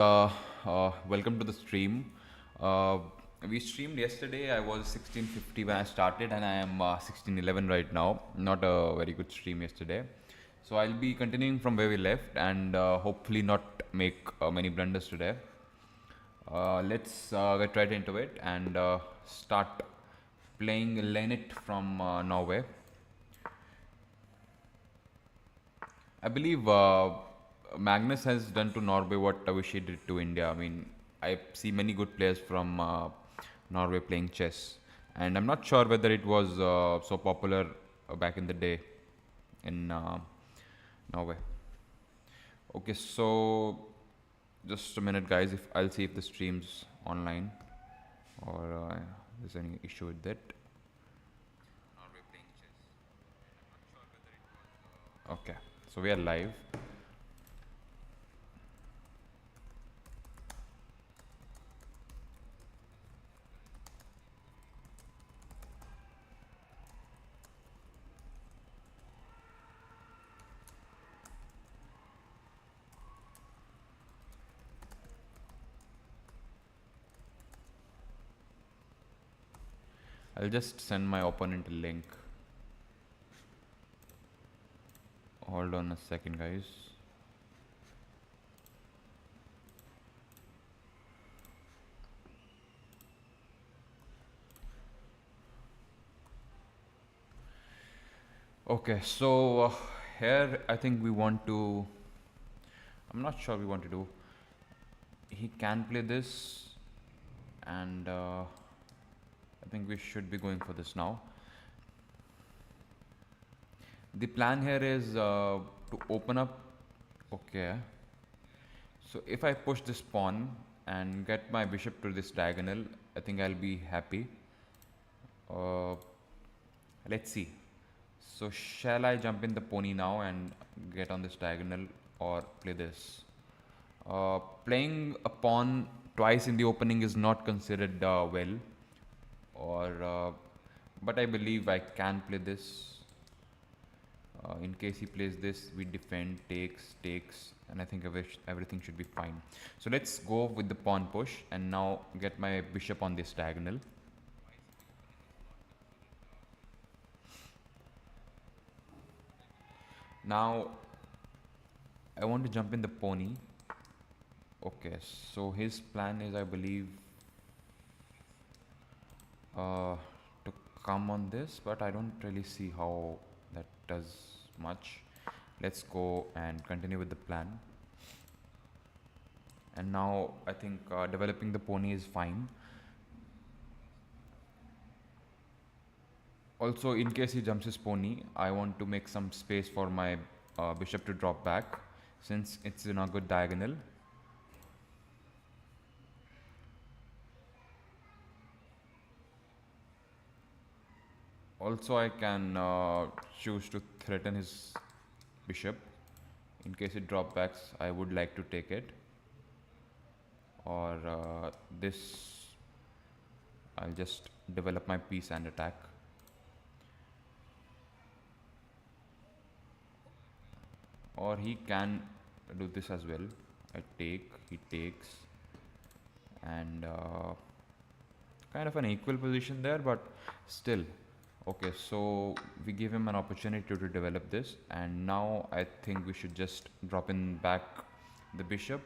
Welcome to the stream. Uh, we streamed yesterday. I was 1650 when I started, and I am 1611 right now. Not a very good stream yesterday. So I'll be continuing from where we left and hopefully not make many blunders today. Let's get right into it and start playing Lenit from Norway. I believe Magnus has done to Norway what Avicii did to India. I mean, I see many good players from Norway playing chess, and I'm not sure whether it was so popular back in the day in Norway. Okay, so just a minute, guys. If I'll see if the stream's online or there's any issue with that. Norway playing chess. Okay, so we are live. I'll just send my opponent a link. Hold on a second, guys. Okay, so here I think we want to. I'm not sure we want to do. He can play this, and I think we should be going for this now. The plan here is to open up. Okay, so if I push this pawn and get my bishop to this diagonal, I think I'll be happy. Uh, let's see. So shall I jump in the pony now and get on this diagonal or play this? Playing a pawn twice in the opening is not considered well, or but I believe I can play this. In case he plays this, we defend, takes, and I think everything should be fine. So let's go with the pawn push and now get my bishop on this diagonal. Now I want to jump in the pony. Okay, so his plan is, I believe, to come on this, but I don't really see how that does much. Let's go and continue with the plan. And now I think developing the pony is fine. Also, in case he jumps his pony, I want to make some space for my bishop to drop back, since it's in a good diagonal. Also, I can choose to threaten his bishop. In case it drop backs, I would like to take it. Or this, I'll just develop my piece and attack. Or he can do this as well. I take, he takes, and kind of an equal position there, but still. Okay, so we give him an opportunity to develop this, and now I think we should just drop in back the bishop,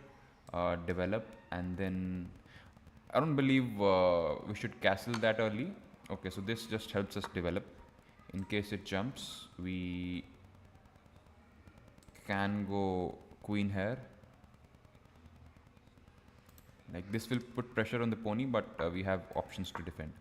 develop, and then I don't believe we should castle that early. Okay, so this just helps us develop. In case it jumps, we can go queen here. Like this will put pressure on the pony, but we have options to defend.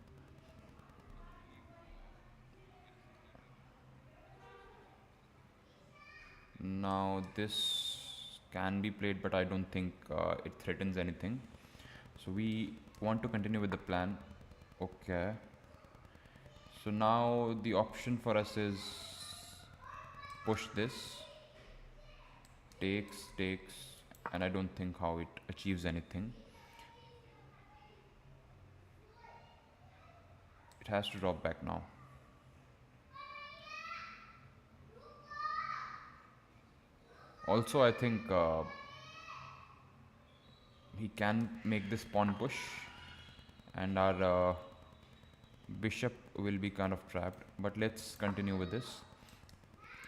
Now this can be played, but I don't think it threatens anything. So we want to continue with the plan. Okay. So now the option for us is push this, takes, and I don't think how it achieves anything. It has to drop back now. Also, I think he can make this pawn push, and our bishop will be kind of trapped. But let's continue with this.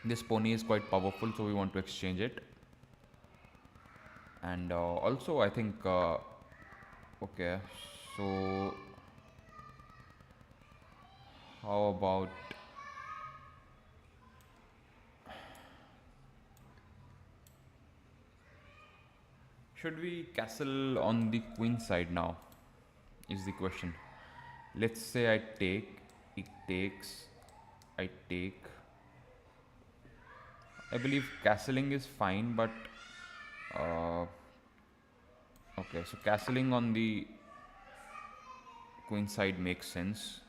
This pony is quite powerful, so we want to exchange it. And also I think okay, so how about should we castle on the queen side now is the question. Let's say I take, it takes, I take. I believe castling is fine, but okay, so castling on the queen side makes sense.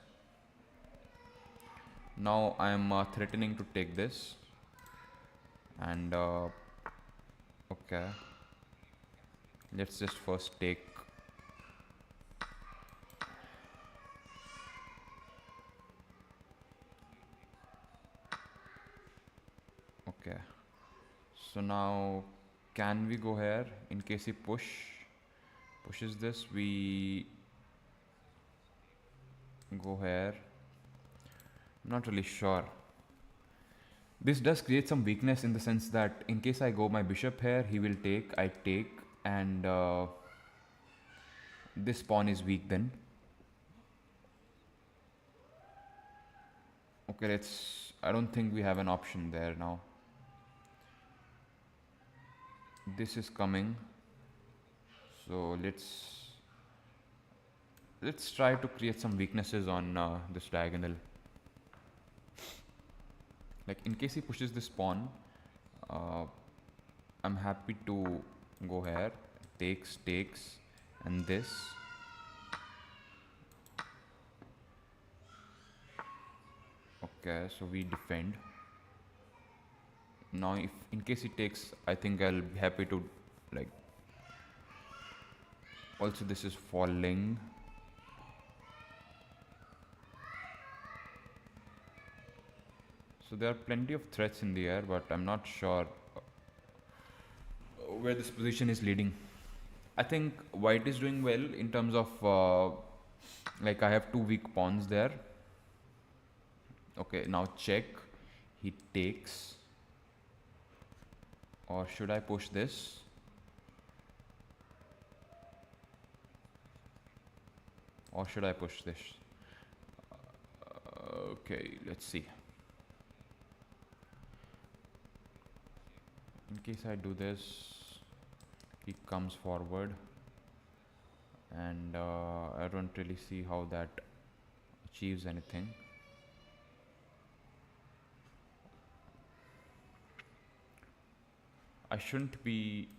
Now I am threatening to take this, and okay, let's just first take. Okay, so now can we go here? In case he pushes this, we go here. I'm not really sure. This does create some weakness in the sense that in case I go my bishop here, he will take, I take, and this pawn is weak then. Okay, let's, I don't think we have an option there now. This is coming, so let's try to create some weaknesses on this diagonal. Like in case he pushes this pawn, I'm happy to go here, takes, and this. Okay, so we defend. Now if in case he takes, I think I'll be happy to like, also this is falling. So there are plenty of threats in the air, but I'm not sure where this position is leading. I think white is doing well in terms of like I have two weak pawns there. Okay, now check, he takes, or should I push this? Or should I push this? Okay, let's see. In case I do this, he comes forward, and I don't really see how that achieves anything. I shouldn't be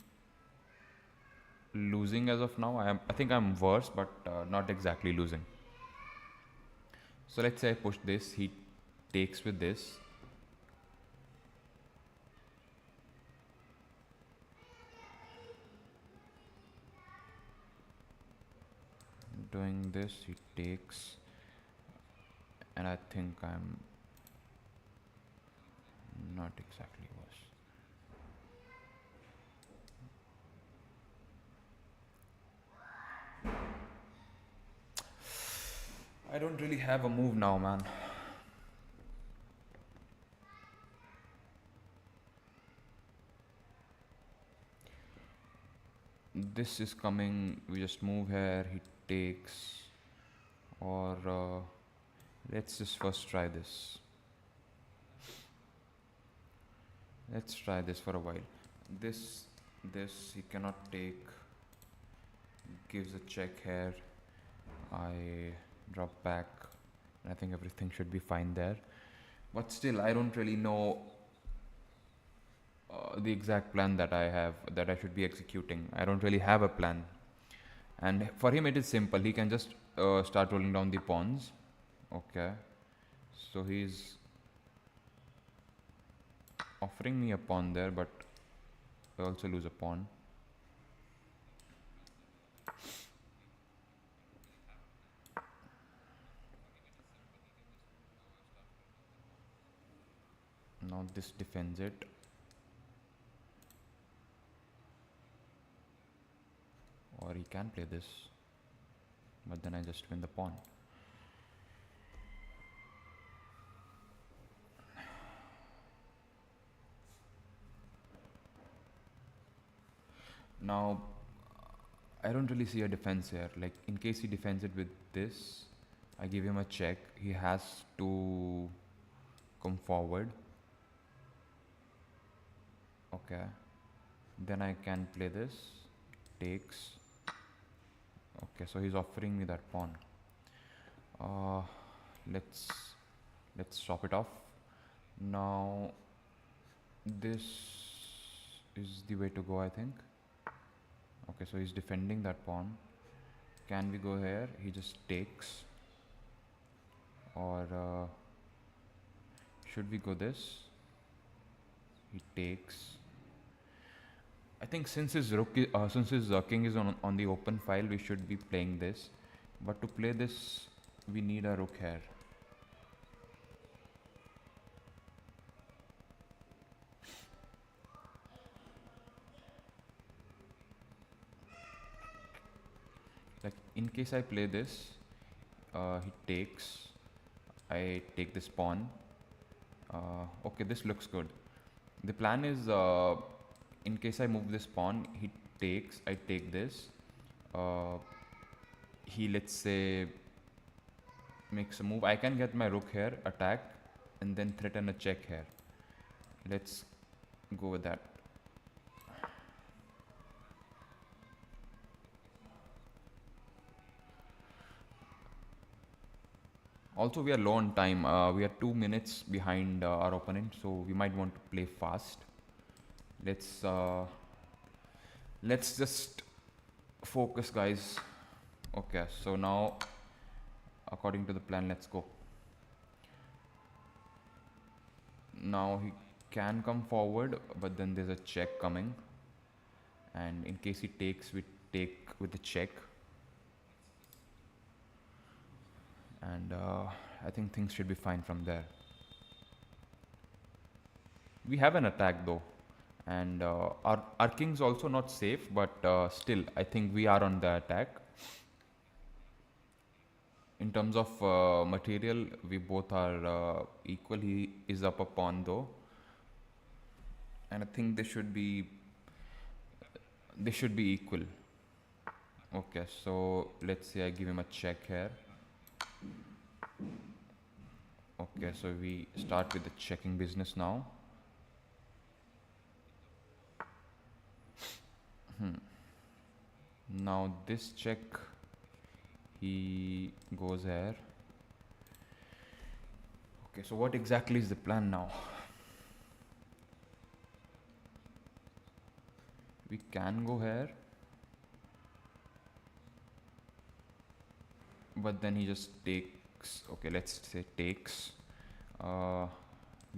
losing as of now. I think I'm worse, but not exactly losing. So let's say I push this, he takes with this. Doing this, he takes, and I think I'm not exactly worse. I don't really have a move now, man. This is coming, we just move here, he takes, or let's just first try this. Let's try this for a while. This he cannot take, gives a check here, I drop back, and I think everything should be fine there. But still, I don't really know the exact plan that I have, that I should be executing. I don't really have a plan. And for him it is simple, he can just start rolling down the pawns. Okay, so he's offering me a pawn there, but I also lose a pawn. Now this defends it. Or he can play this, but then I just win the pawn. Now, I don't really see a defense here. Like, in case he defends it with this, I give him a check. He has to come forward. Okay. Then I can play this. Takes. Okay, so he's offering me that pawn. Uh, let's chop it off. Now, this is the way to go, I think. Okay, so he's defending that pawn. Can we go here? He just takes. Or should we go this? He takes. I think since his king is on the open file, we should be playing this. But to play this, we need a rook here. Like, in case I play this, he takes. I take this pawn. Okay, this looks good. The plan is, in case I move this pawn, he takes. I take this. He, let's say, makes a move. I can get my rook here, attack, and then threaten a check here. Let's go with that. Also, we are low on time. We are 2 minutes behind our opponent, so we might want to play fast. Let's just focus, guys. Okay, so now, according to the plan, let's go. Now he can come forward, but then there's a check coming. And in case he takes, we take with the check. And I think things should be fine from there. We have an attack though, and our king's also not safe, but still I think we are on the attack. In terms of material, we both are equal. He is up a pawn though, and I think they should be equal. Okay, so let's say I give him a check here. Okay, so we start with the checking business now. Now this check, he goes here. Okay, so what exactly is the plan now? We can go here, but then he just takes. Okay, let's say takes.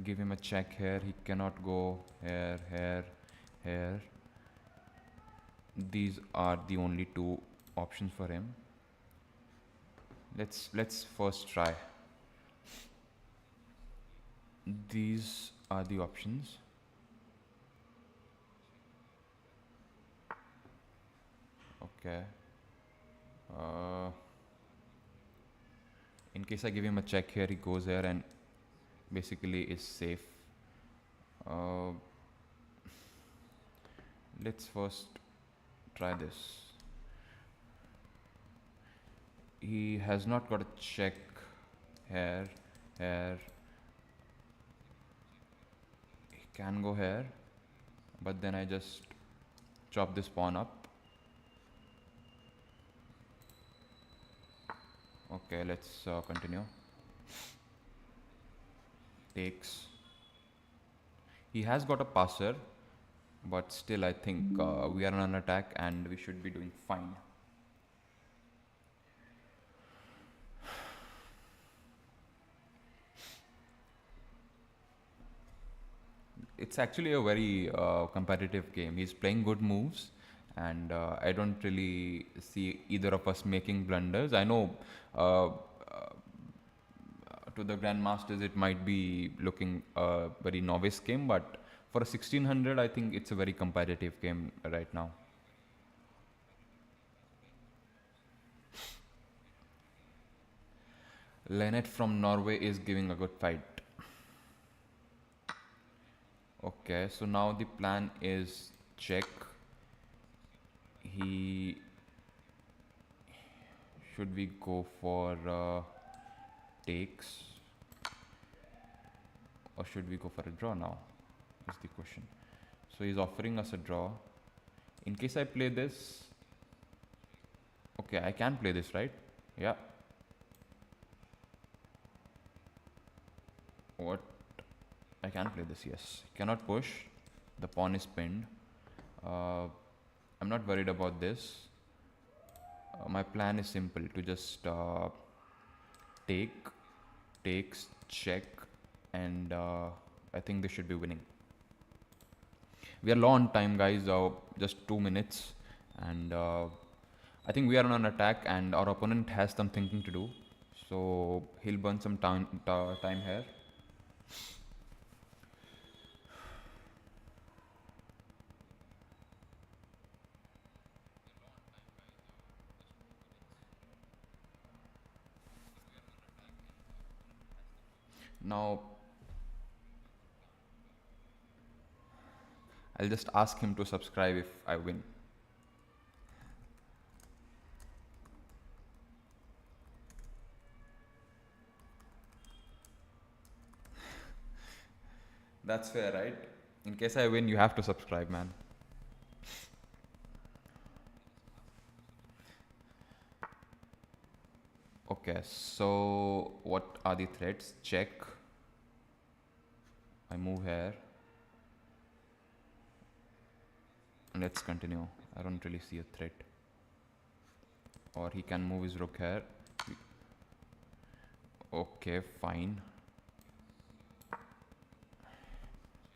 Give him a check here. He cannot go here, here, here. These are the only two options for him. Let's first try. These are the options. Okay. In case I give him a check here, he goes here and basically is safe. Let's first try this. He has not got a check here, here. He can go here, but then I just chop this pawn up. Okay, let's continue. Takes. He has got a passer, but still I think we are on an attack and we should be doing fine. It's actually a very competitive game. He's playing good moves, and I don't really see either of us making blunders. I know to the grandmasters it might be looking a very novice game, but for a 1600 I think it's a very competitive game right now. Lynette from Norway is giving a good fight. Okay, so now the plan is check. He should we go for takes, or should we go for a draw now? Is the question. So he's offering us a draw. In case I play this, okay, I can play this, right? Yeah. What? I can play this, yes. Cannot push. The pawn is pinned. I'm not worried about this. My plan is simple, to just takes, check, and I think they should be winning. We are low on time, guys, just 2 minutes, and I think we are on an attack and our opponent has some thinking to do, so he'll burn some time here. Now I'll just ask him to subscribe if I win. That's fair, right? In case I win, you have to subscribe, man. Okay, so what are the threats? Check. I move here. And let's continue. I don't really see a threat. Or he can move his rook here. Okay, fine.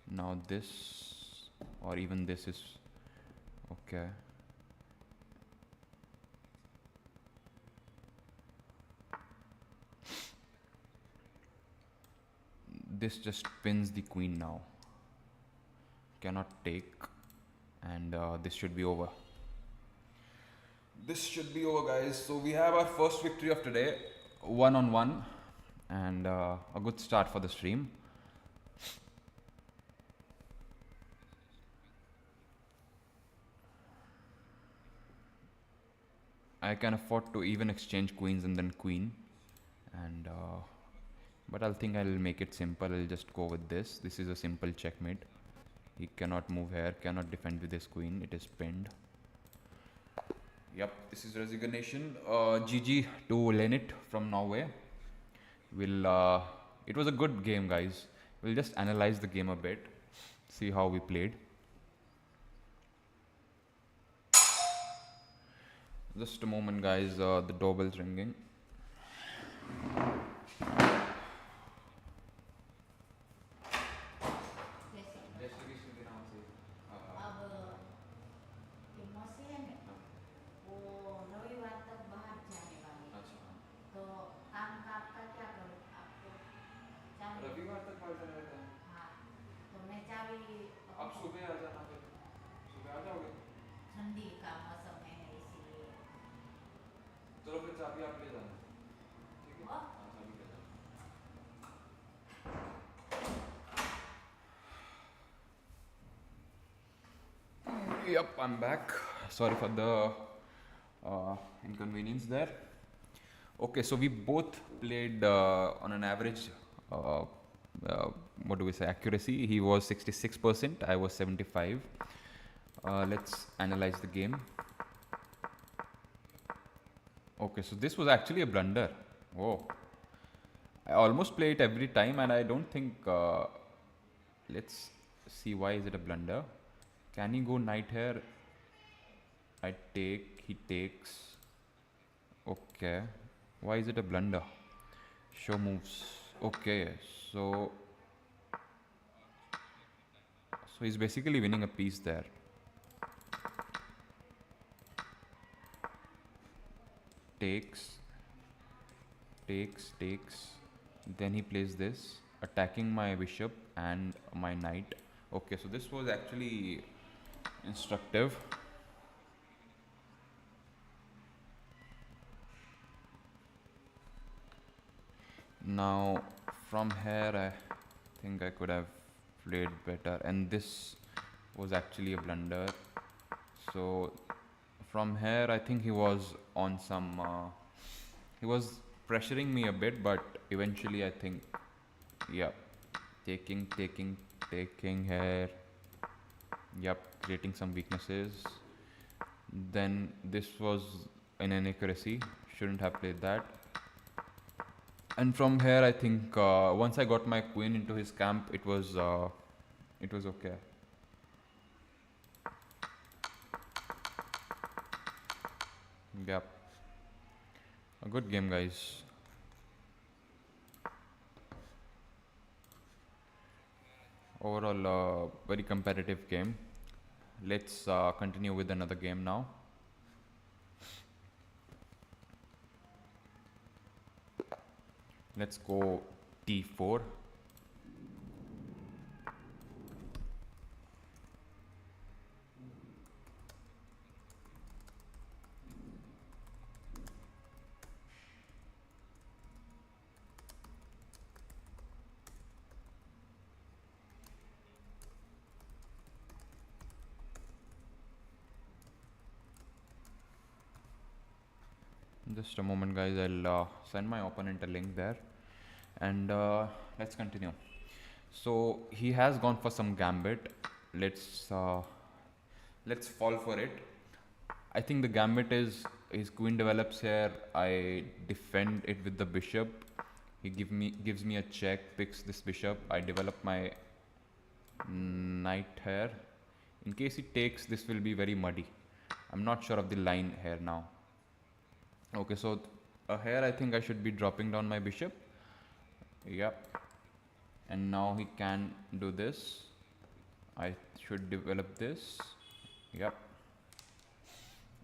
Now this, or even this is okay. This just pins the queen now. Cannot take, and this should be over. This should be over, guys. So we have our first victory of today, 1-on-1, and a good start for the stream. I can afford to even exchange queens and then queen, and but I'll make it simple. I'll just go with this. This is a simple checkmate. He cannot move here, cannot defend with his queen. It is pinned. Yep, this is resignation. GG to Lenit from Norway. It was a good game, guys. We'll just analyze the game a bit, see how we played. Just a moment, guys. The doorbell's ringing. Yep, I'm back. Sorry for the inconvenience there. Okay, so we both played on an average, what do we say, accuracy. He was 66%, I was 75. Let's analyze the game. Okay, so this was actually a blunder. Whoa. I almost play it every time and I don't think, let's see why is it a blunder. Can he go knight here? I take, he takes. Okay. Why is it a blunder? Show moves. Okay, so he's basically winning a piece there. Takes. Then he plays this, attacking my bishop and my knight. Okay, so this was actually instructive. Now from here I think I could have played better, and this was actually a blunder. So from here I think he was on some he was pressuring me a bit, but eventually I think, yeah, taking here, yep, creating some weaknesses. Then this was an inaccuracy, shouldn't have played that. And from here I think once I got my queen into his camp, it was okay. Yep, a good game, guys. Overall, very competitive game. Let's continue with another game now. Let's go t4. Just a moment, guys. I'll send my opponent a link there, and let's continue. So he has gone for some gambit. Let's uh, let's fall for it. I think the gambit is his queen develops here. I defend it with the bishop. He gives me a check, picks this bishop. I develop my knight here. In case he takes, this will be very muddy. I'm not sure of the line here now. Okay, so here I think I should be dropping down my bishop. Yep. And now he can do this. I should develop this. Yep.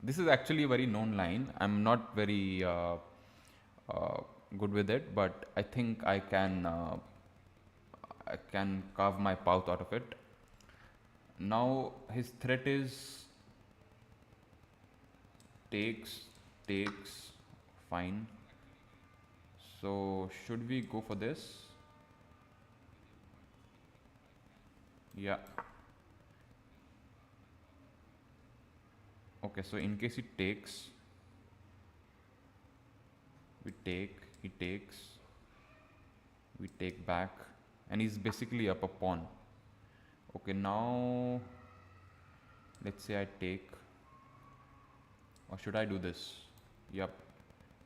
This is actually a very known line. I'm not very good with it, but I think I can carve my path out of it. Now his threat is takes, fine. So should we go for this? Yeah. Okay, so in case he takes, we take, he takes, we take back, and he's basically up a pawn. Okay, now let's say I take, or should I do this? Yep,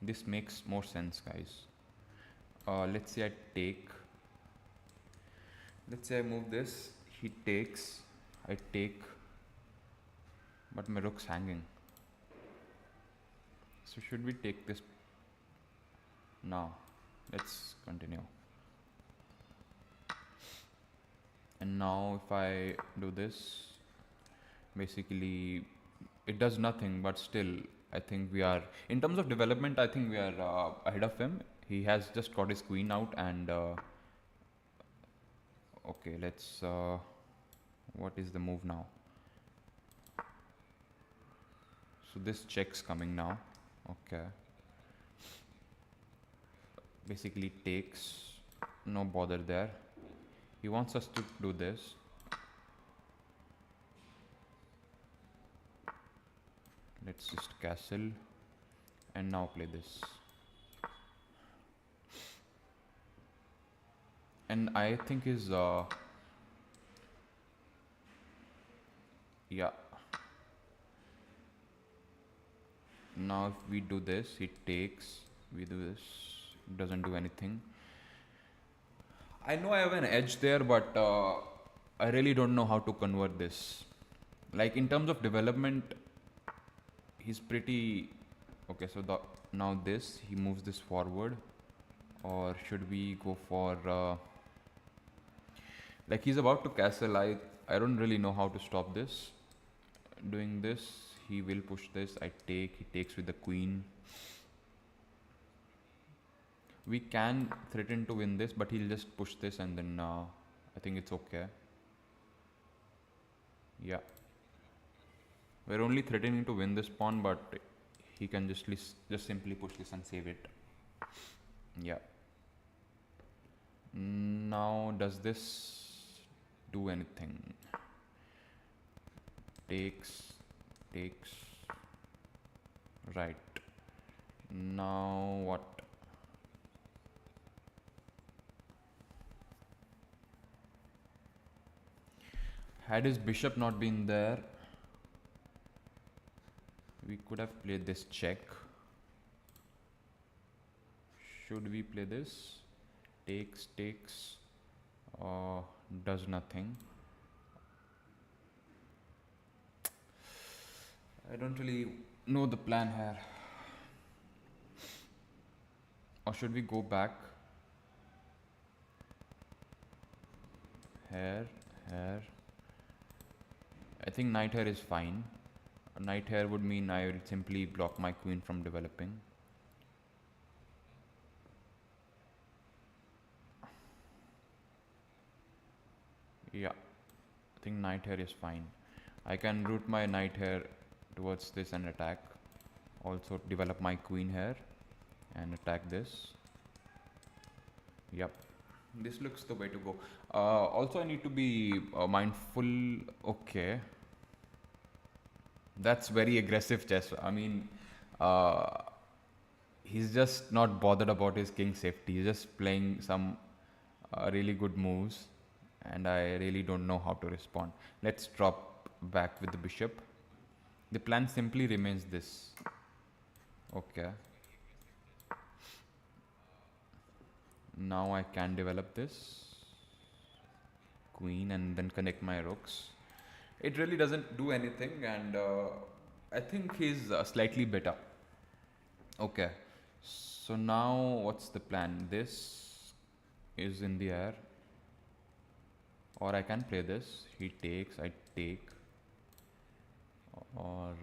this makes more sense, guys. Let's say I take, let's say I move this, he takes, I take, but my rook's hanging. So should we take this? Now let's continue. And now if I do this, basically it does nothing, but still I think we are, in terms of development, I think we are ahead of him. He has just got his queen out, and okay, let's what is the move now? So this check's coming now. Okay, basically takes, no bother there. He wants us to do this. Let's just castle and now play this. And I think his yeah. Now if we do this, he takes, we do this, doesn't do anything. I know I have an edge there, but I really don't know how to convert this. Like in terms of development, he's pretty okay. So now this, he moves this forward, or should we go for like he's about to castle? I don't really know how to stop this. Doing this, he will push this. I take, he takes with the queen. We can threaten to win this, but he'll just push this, and then I think it's okay. Yeah, we're only threatening to win this pawn, but he can just simply push this and save it. Yeah. Now, does this do anything? Takes. Right. Now what? Had his bishop not been there, we could have played this check. Should we play this? Takes. Does nothing. I don't really know the plan here. Or should we go back? Here. I think knight here is fine. A knight here would mean I will simply block my queen from developing. Yeah, I think knight here is fine. I can route my knight here towards this and attack. Also develop my queen here and attack this. Yep, this looks the way to go. Also I need to be mindful. Okay, that's very aggressive chess. I mean, he's just not bothered about his king's safety. He's just playing some really good moves, and I really don't know how to respond. Let's drop back with the bishop. The plan simply remains this. Okay. Now I can develop this queen and then connect my rooks. It really doesn't do anything, and I think he's slightly better. Okay, so now what's the plan? This is in the air, or I can play this. He takes, I take, or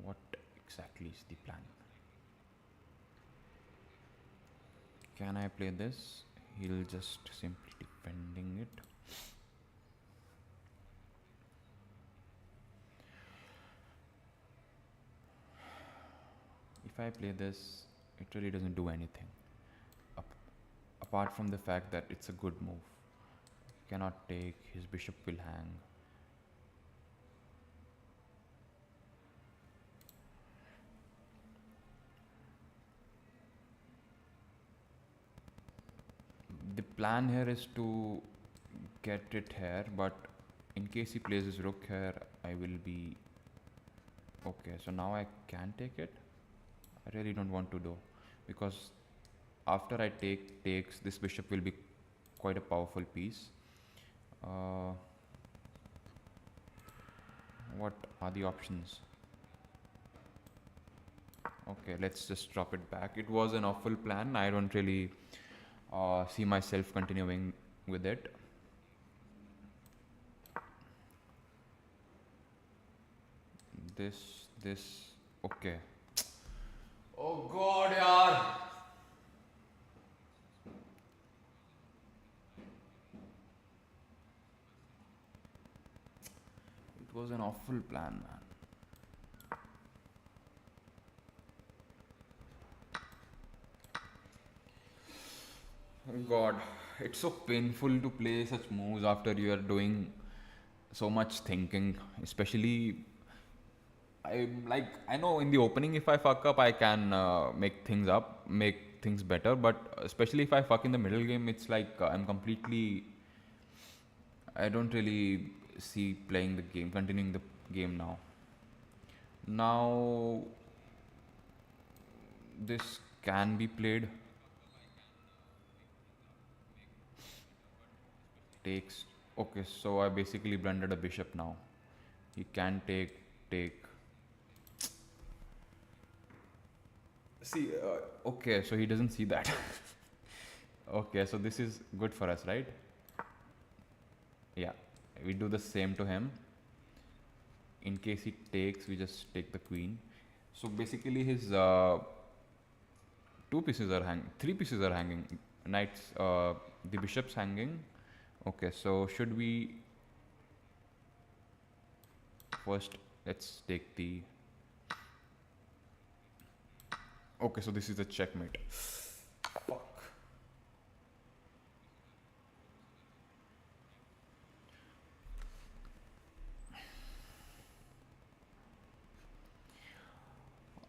what exactly is the plan? Can I play this? He'll just simply defending it. If I play this, it really doesn't do anything. Apart from the fact that it's a good move. Cannot take, his bishop will hang. The plan here is to get it here, but in case he plays his rook here, I will be okay. So now I can take it. I really don't want to do, because after I takes, this bishop will be quite a powerful piece. What are the options? Okay, let's just drop it back. It was an awful plan. I don't really see myself continuing with it. This, okay. Oh God, yaar. It was an awful plan, man. Oh God, it's so painful to play such moves after you are doing so much thinking, especially I know in the opening if I fuck up I can make things better, but especially if I fuck in the middle game, it's like I don't really see continuing the game now. Now this can be played. Takes. Okay, so I basically blundered a bishop now. He can take. See, okay, so he doesn't see that. Okay, so this is good for us, right? Yeah, we do the same to him. In case he takes, we just take the queen. So basically his 3 pieces are hanging. Knights, the bishop's hanging. Okay, so should we first, let's take the, okay, so this is a checkmate. Fuck.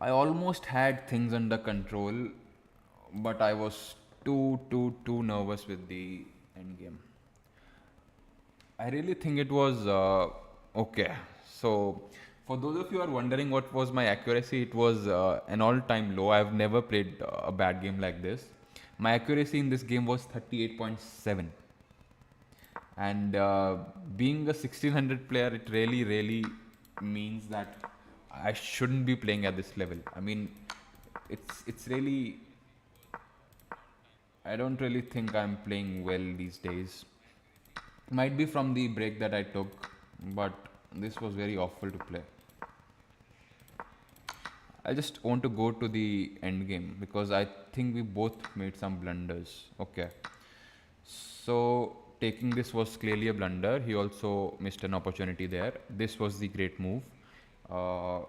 I almost had things under control, but I was too nervous with the end game. I really think it was okay. So, for those of you who are wondering what was my accuracy, it was an all-time low. I've never played a bad game like this. My accuracy in this game was 38.7, and being a 1600 player, it really means that I shouldn't be playing at this level. I mean, it's really, I don't really think I'm playing well these days. Might be from the break that I took, but this was very awful to play. I just want to go to the end game because I think we both made some blunders. Okay. So taking this was clearly a blunder. He also missed an opportunity there. This was the great move. Uh,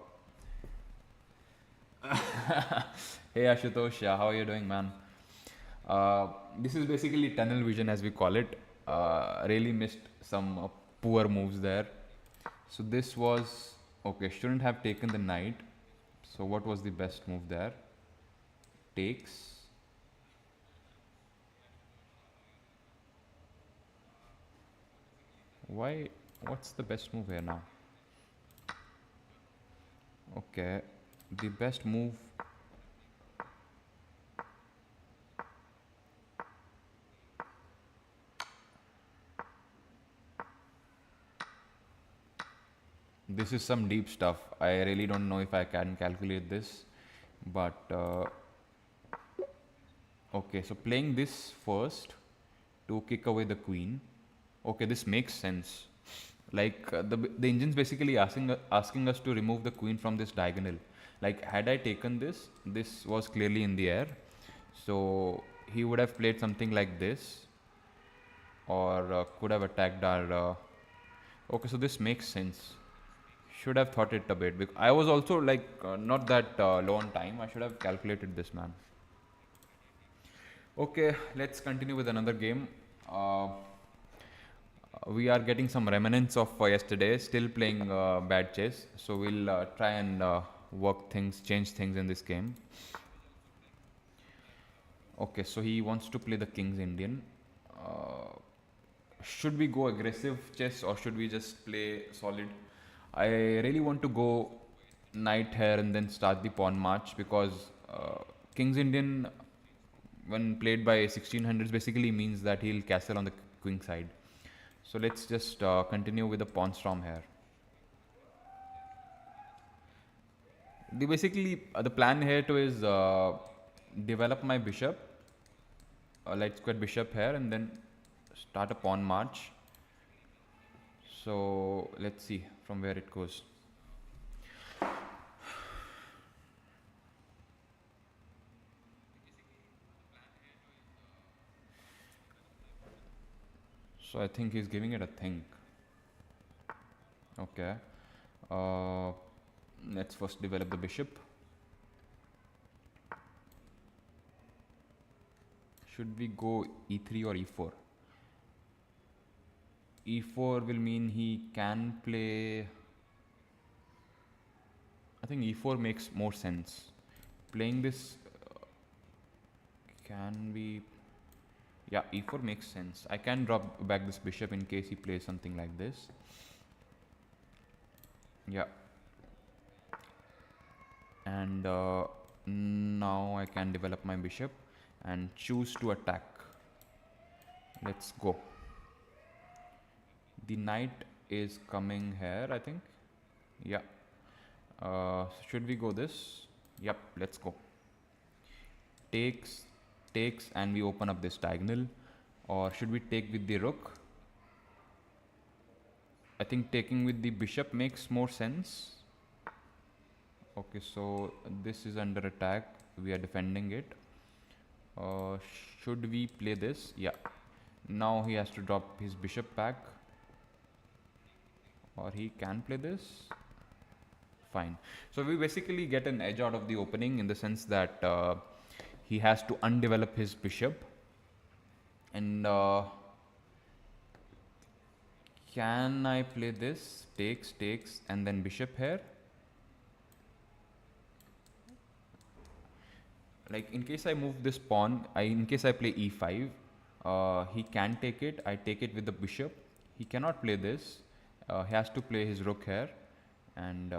hey Ashutosh, yeah, how are you doing, man? This is basically tunnel vision as we call it. Really missed some poor moves there. So this was okay. Shouldn't have taken the knight. So what was the best move there? Takes. Why? What's the best move here now? Okay, the best move. This is some deep stuff. I really don't know if I can calculate this, but okay. So playing this first to kick away the queen. Okay, this makes sense. Like the engine's basically asking us to remove the queen from this diagonal. Like had I taken this, this was clearly in the air, so he would have played something like this, or could have attacked our. Okay, so this makes sense. Should have thought it a bit. Because I was also like not that low on time. I should have calculated this, man. Okay, let's continue with another game. We are getting some remnants of yesterday, still playing bad chess. So we'll try and work things, change things in this game. Okay, so he wants to play the King's Indian. Should we go aggressive chess or should we just play solid? I really want to go knight here and then start the pawn march because King's Indian, when played by 1600s, basically means that he'll castle on the queen side. So let's just continue with the pawn storm here. The plan here to is develop my bishop, light square bishop here, and then start a pawn march. So let's see from where it goes. So I think he's giving it a think. Okay. Let's first develop the bishop. Should we go e3 or e4? E4 will mean he can play. I think e4 makes more sense. Playing this can be. Yeah, e4 makes sense. I can drop back this bishop in case he plays something like this. Yeah. And now I can develop my bishop and choose to attack. Let's go. The knight is coming here, I think. Yeah. Should we go this? Yep, let's go. Takes, and we open up this diagonal. Or should we take with the rook? I think taking with the bishop makes more sense. Okay, so this is under attack. We are defending it. Should we play this? Yeah. Now he has to drop his bishop back. Or he can play this. Fine. So we basically get an edge out of the opening in the sense that he has to undevelop his bishop. And can I play this? Takes, and then bishop here. like in case I move this pawn, in case I play e5, he can take it. I take it with the bishop. He cannot play this. He has to play his rook here, and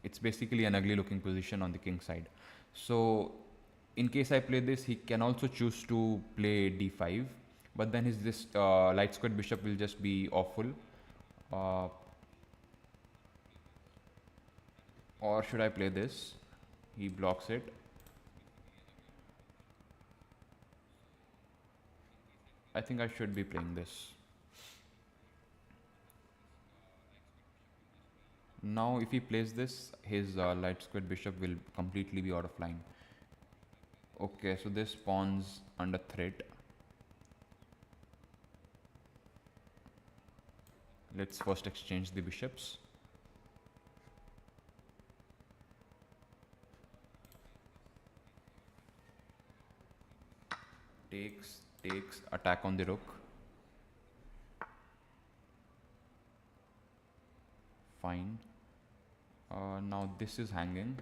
it's basically an ugly looking position on the king side. So in case I play this, he can also choose to play d5, but then his this light squared bishop will just be awful. Uh, or should I play this? He blocks it. I think I should be playing this. Now if he plays this, his light squared bishop will completely be out of line. Okay, so this pawn's under threat. Let's first exchange the bishops. Takes, attack on the rook. Fine. Now this is hanging,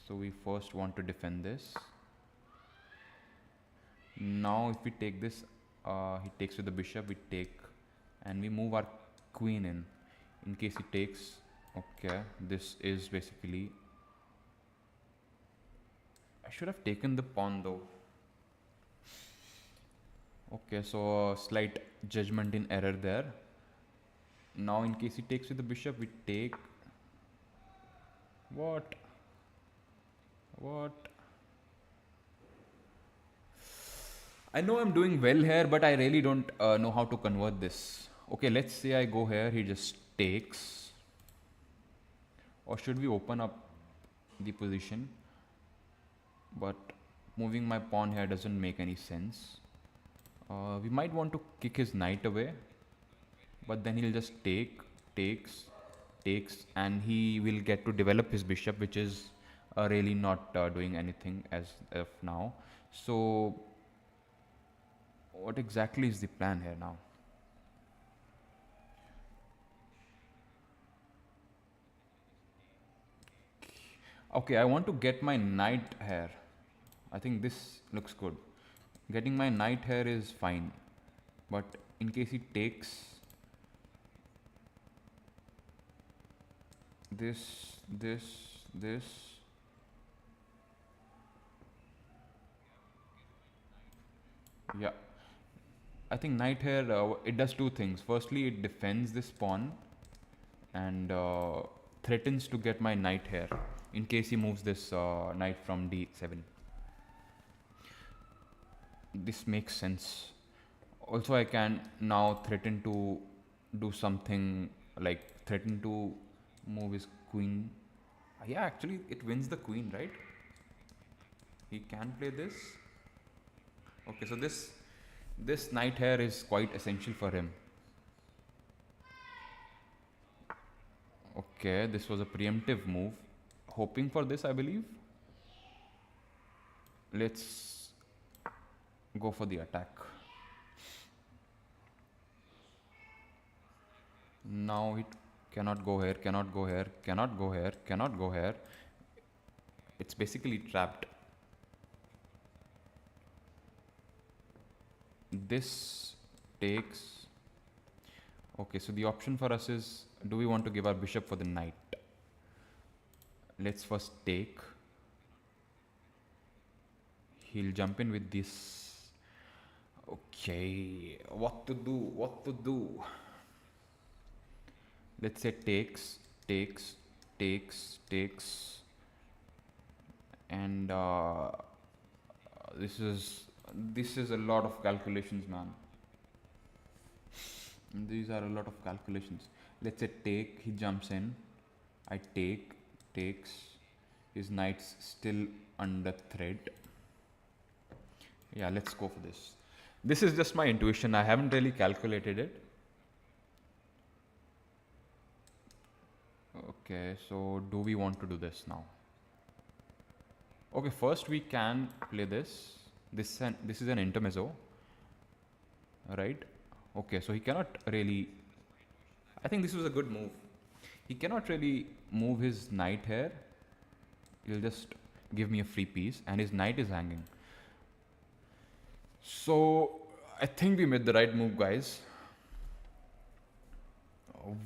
so we first want to defend this. Now if we take this, he takes with the bishop, we take, and we move our queen in case he takes. Okay, this is basically, I should have taken the pawn though. Okay, so slight judgment in error there. Now in case he takes with the bishop, we take. What? I know I'm doing well here, but I really don't know how to convert this. Okay, let's say I go here, he just takes. Or should we open up the position? But moving my pawn here doesn't make any sense. We might want to kick his knight away, but then he'll just takes, and he will get to develop his bishop, which is really not doing anything as of now. So what exactly is the plan here now? Okay, I want to get my knight here. I think this looks good. Getting my knight here is fine, but in case he takes this, yeah, I think knight here, it does two things. Firstly, it defends this pawn and threatens to get my knight here in case he moves this knight from d7. This makes sense. Also, I can now threaten to do something like threaten to move his queen. Yeah, actually it wins the queen, right? He can play this. Okay, so this knight here is quite essential for him. Okay, this was a preemptive move. Hoping for this, I believe. Let's go for the attack. Now it cannot go here, cannot go here, cannot go here, cannot go here. It's basically trapped. This takes. Okay, so the option for us is, do we want to give our bishop for the knight? Let's first take. He'll jump in with this. Okay, what to do? Let's say takes, and this is a lot of calculations, man. These are a lot of calculations. Let's say take, he jumps in. I takes. His knight's still under threat. Yeah, let's go for this. This is just my intuition. I haven't really calculated it. Okay, so do we want to do this now? Okay, first we can play this. This is an intermezzo, right? Okay, so he cannot really. I think this was a good move. He cannot really move his knight here. He'll just. give me a free piece, and his knight is hanging. So I think we made the right move, guys.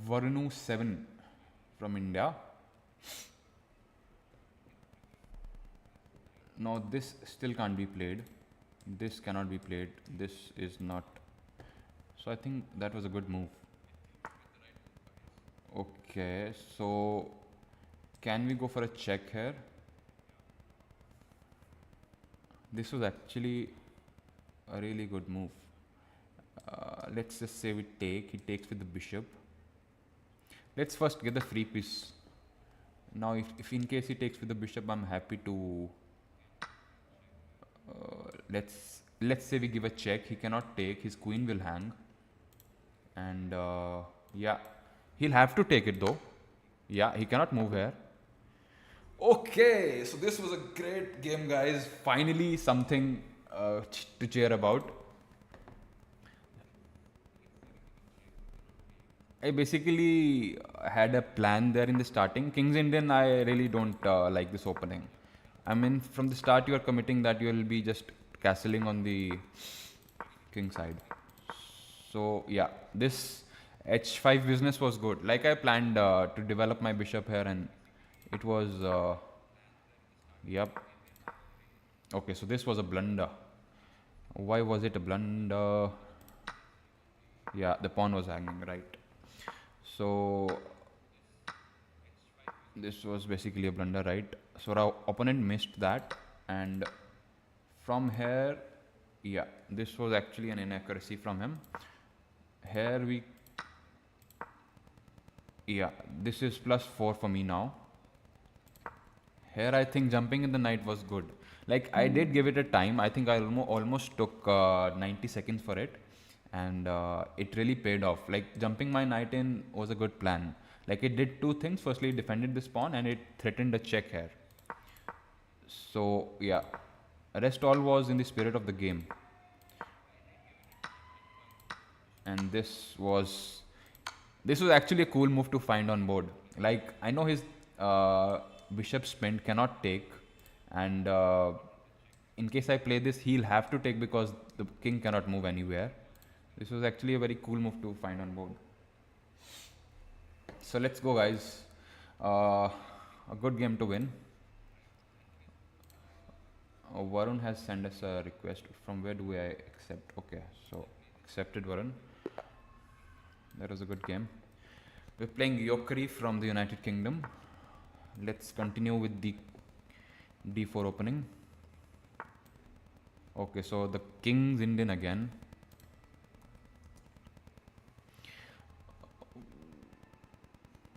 Varunu 7 from India. Now this still can't be played. This cannot be played. This is not. So I think that was a good move. Okay, so can we go for a check here? This was actually a really good move. Let's just say we take. He takes with the bishop. Let's first get the free piece. Now if in case he takes with the bishop, I'm happy to let's say we give a check. He cannot take. His queen will hang, and yeah, he'll have to take it though. Yeah, he cannot move here. Okay, so this was a great game, guys. Finally, something to cheer about. I basically had a plan there in the starting. King's Indian, I really don't like this opening. I mean, from the start, you are committing that you will be just castling on the king side. So, yeah, this h5 business was good. Like I planned to develop my bishop here, and it was, yep. Okay, so this was a blunder. Why was it a blunder? Yeah, the pawn was hanging, right. So this was basically a blunder, right? So our opponent missed that, and from here, yeah, this was actually an inaccuracy from him. Here we, yeah, this is +4 for me now. Here I think jumping in the knight was good. Like I did give it a time. I think I almost took 90 seconds for it, and it really paid off. Like jumping my knight in was a good plan. Like it did two things. Firstly, it defended this pawn, and it threatened a check here. So yeah, rest all was in the spirit of the game. And this was actually a cool move to find on board. Like I know his bishop spin cannot take, and in case I play this, he'll have to take because the king cannot move anywhere. This was actually a very cool move to find on board. So let's go, guys. A good game to win. Varun has sent us a request. From where do I accept? Okay, so accepted, Varun. That was a good game. We're playing Yokari from the United Kingdom. Let's continue with the d4 opening. Okay, so the King's Indian again.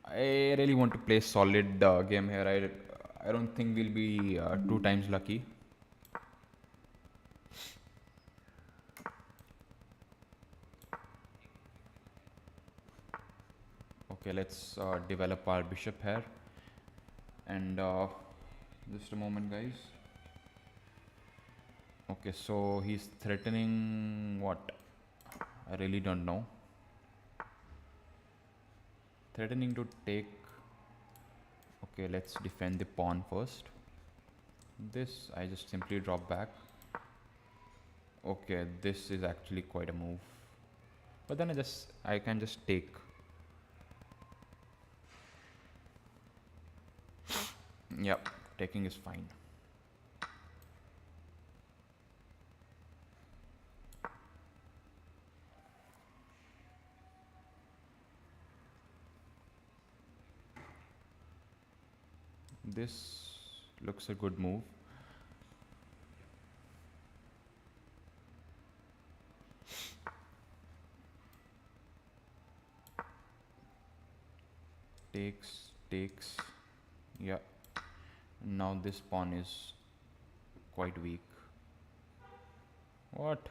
I really want to play solid game here. I don't think we'll be 2 times lucky. Okay, let's develop our bishop here. And just a moment, guys. Okay, so he's threatening what? I really don't know. Threatening to take. Okay, let's defend the pawn first. This I just simply drop back. Okay, this is actually quite a move. But then I can just take. Yep, taking is fine. This looks a good move. Takes. Yeah. Now this pawn is quite weak. What?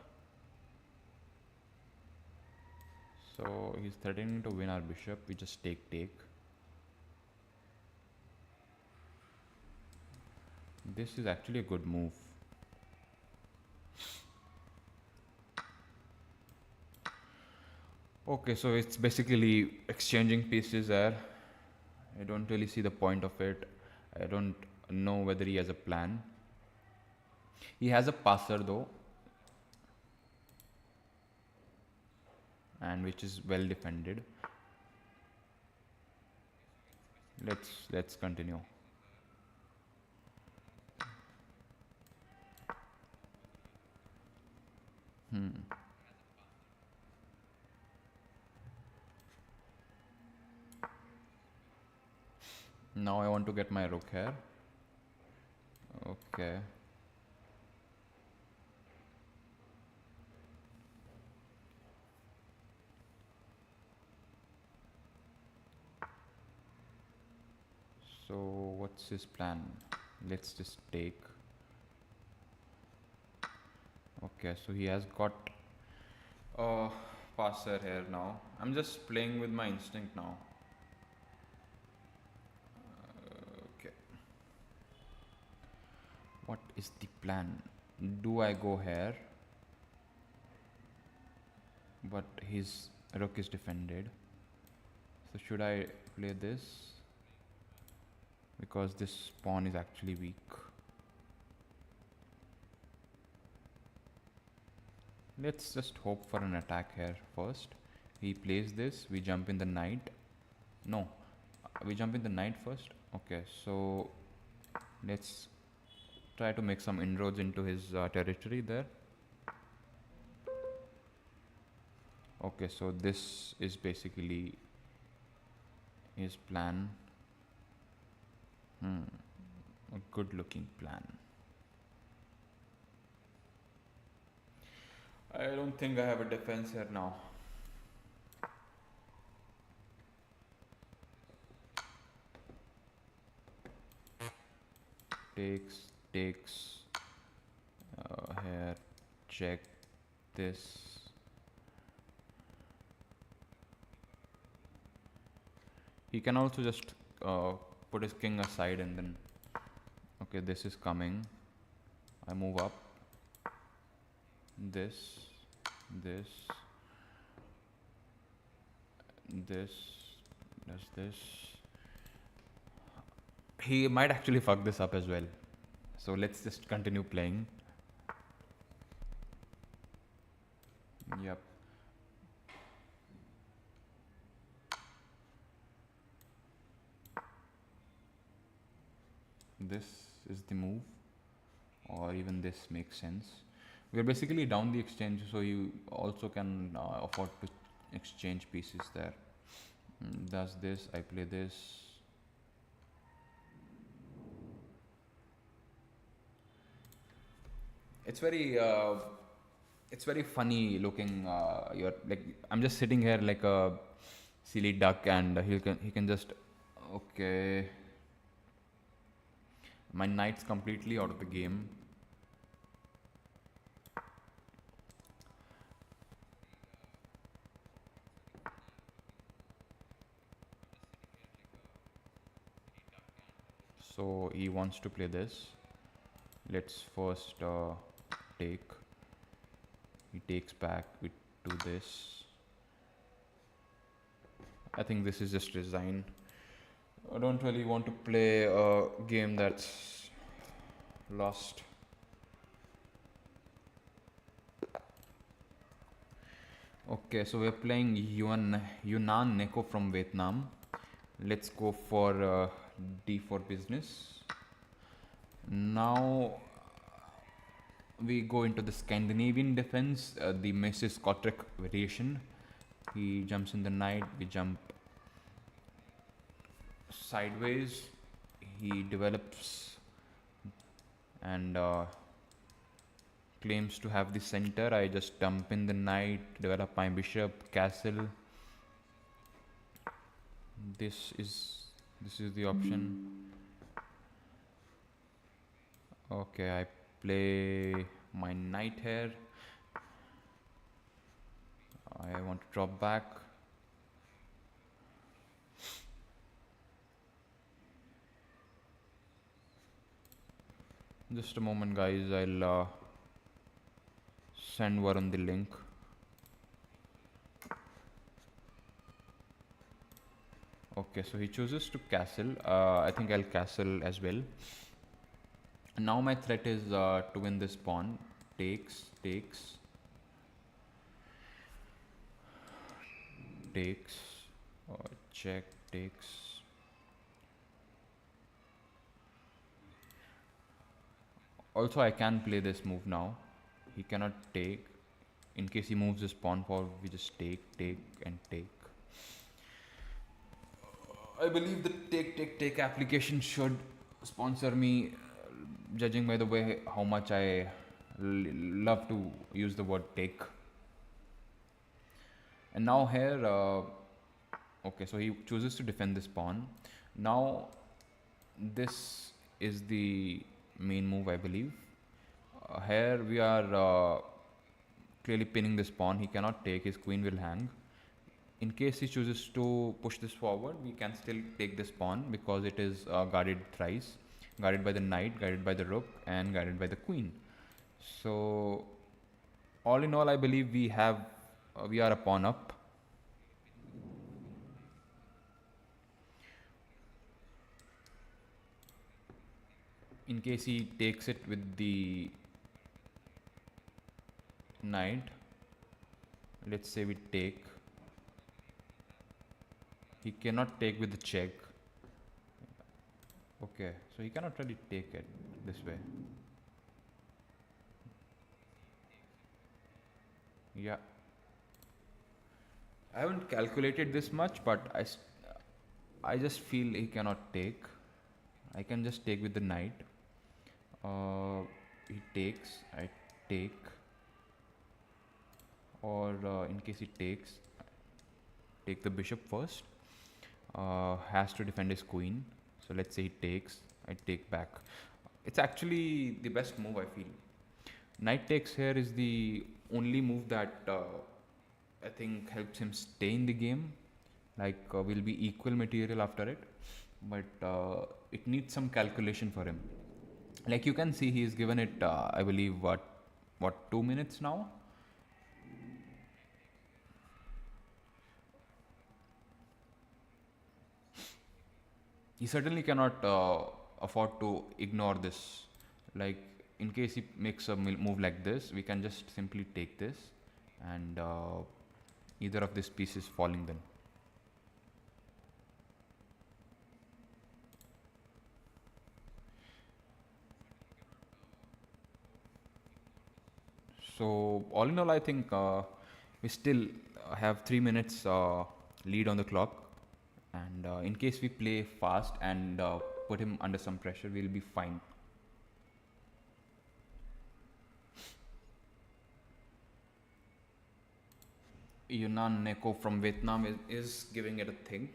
So he's threatening to win our bishop. We just take. This is actually a good move. Okay, so it's basically exchanging pieces there. I don't really see the point of it. I don't know whether he has a plan. He has a passer though, and which is well defended. Let's continue. Now I want to get my rook here. Okay. So what's his plan? Let's just take. Okay, so he has got a passer here now. I'm just playing with my instinct now. Okay. What is the plan? Do I go here? But his rook is defended. So should I play this? Because this pawn is actually weak. Let's just hope for an attack here first. He plays this, we jump in the knight. No, we jump in the knight first. Okay, so let's try to make some inroads into his territory there. Okay, so this is basically his plan. A good looking plan. I don't think I have a defense here now. Takes here, check this. He can also just put his king aside and then, okay, this is coming. I move up. This does this. He might actually fuck this up as well. So let's just continue playing. Yep. This is the move, or even this makes sense. We are basically down the exchange, so you also can afford to exchange pieces there. Does this, I play this. It's very funny looking. You're like, I'm just sitting here like a silly duck, and he can just, okay. My knight's completely out of the game. So he wants to play this. Let's first take. He takes back. We do this. I think this is just resign. I don't really want to play a game that's lost. Okay, so we're playing Yunnan Neko from Vietnam. Let's go for D4 business. Now we go into the Scandinavian defense, the Mrs. Kotrick variation. He jumps in the knight, we jump sideways. He develops and claims to have the center. I just dump in the knight, develop my bishop, castle. This is the option. Okay, I play my knight here. I want to drop back. Just a moment, guys. I'll send Varun the link. Okay, so he chooses to castle. I think I'll castle as well. And now my threat is to win this pawn. Takes, takes, check, takes. Also, I can play this move now. He cannot take. In case he moves his pawn forward, we just take, and take. I believe the take application should sponsor me, judging by the way how much I love to use the word take. And now here, okay, so he chooses to defend this pawn. Now, this is the main move, I believe. Here we are clearly pinning this pawn. He cannot take, his queen will hang. In case he chooses to push this forward, we can still take this pawn because it is guarded thrice, guarded by the knight, guarded by the rook, and guarded by the queen. So, all in all, I believe we are a pawn up. In case he takes it with the knight, let's say we take. He cannot take with the check. Okay, so he cannot really take it this way. Yeah. I haven't calculated this much, but I just feel he cannot take. I can just take with the knight. He takes, I take. Or in case he takes, take the bishop first. Has to defend his queen. So let's say he takes, I take back. It's actually the best move, I feel. Knight takes here is the only move that I think helps him stay in the game. Like will be equal material after it, but it needs some calculation for him. Like you can see, he's given it, I believe, what 2 minutes now. He certainly cannot afford to ignore this. Like in case he makes a move like this, we can just simply take this, and either of these pieces falling then. So all in all, I think we still have 3 minutes lead on the clock, and in case we play fast and put him under some pressure, we'll be fine. Yunan Neko from Vietnam is giving it a think.